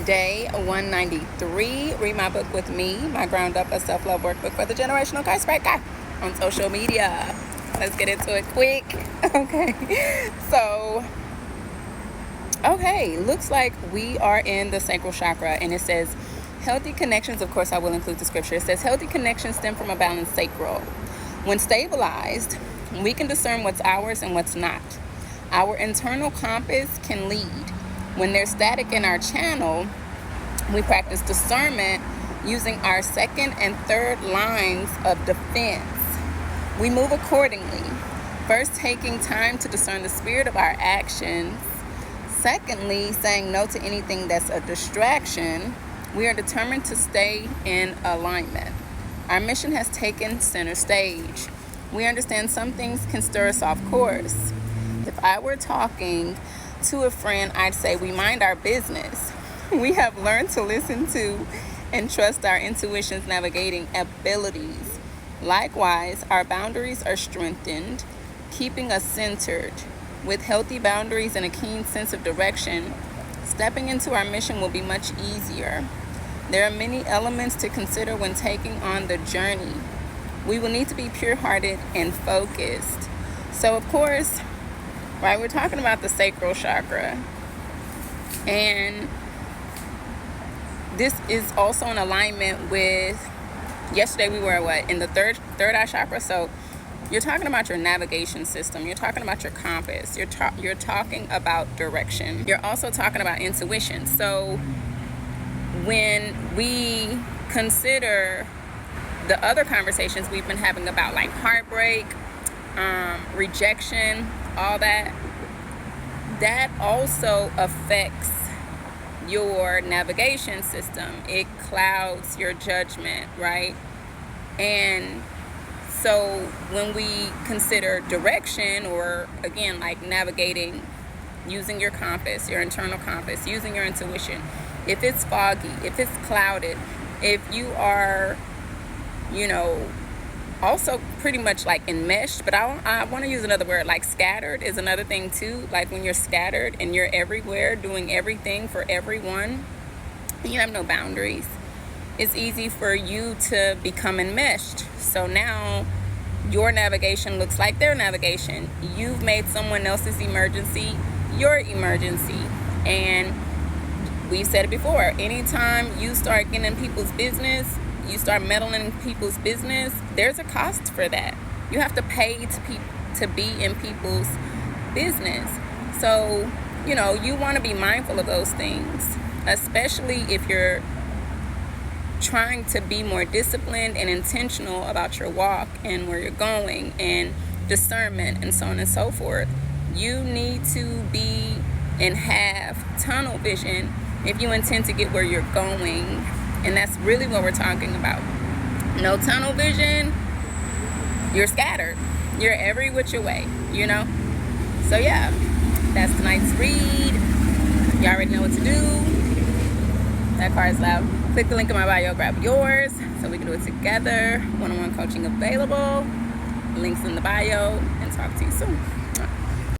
Day 193. Read my book with me, my ground up a self-love workbook for the generational curse breaker on social media. Let's get into it quick. Okay, looks like we are in the sacral chakra, and it says healthy connections. Of course, I will include the scripture. It says healthy connections stem from a balanced sacral. When stabilized, we can discern what's ours and what's not. Our internal compass can lead. When there's static in our channel, we practice discernment using our second and third lines of defense. We move accordingly. First, taking time to discern the spirit of our actions. Secondly, saying no to anything that's a distraction. We are determined to stay in alignment. Our mission has taken center stage. We understand some things can stir us off course. If I were talking to a friend, I'd say we mind our business. We have learned to listen to and trust our intuition's navigating abilities. Likewise, our boundaries are strengthened, keeping us centered. With healthy boundaries and a keen sense of direction, stepping into our mission will be much easier. There are many elements to consider when taking on the journey. We will need to be pure-hearted and focused. So, of course, right, we're talking about the sacral chakra. And this is also in alignment with, yesterday we were in the third eye chakra. So you're talking about your navigation system. You're talking about your compass. You're talking about direction. You're also talking about intuition. So when we consider the other conversations we've been having about like heartbreak, rejection, all that also affects your navigation system. It clouds your judgment, right? And so when we consider direction, or again, like navigating, using your compass, your internal compass, using your intuition, if it's foggy, if it's clouded, if you are, also pretty much like enmeshed, but I want to use another word, like scattered is another thing too. Like when you're scattered and you're everywhere doing everything for everyone, and you have no boundaries, it's easy for you to become enmeshed. So now your navigation looks like their navigation. You've made someone else's emergency your emergency. And we've said it before, anytime you start getting in people's business, you start meddling in people's business, there's a cost for that. You have to pay to be in people's business. So, you want to be mindful of those things, especially if you're trying to be more disciplined and intentional about your walk and where you're going and discernment and so on and so forth. You need to be and have tunnel vision if you intend to get where you're going. And that's really what we're talking about. No tunnel vision, you're scattered. You're every which way, So yeah, that's tonight's read. You already know what to do. That card's loud. Click the link in my bio, grab yours so we can do it together. One-on-one coaching available. Links in the bio, and talk to you soon.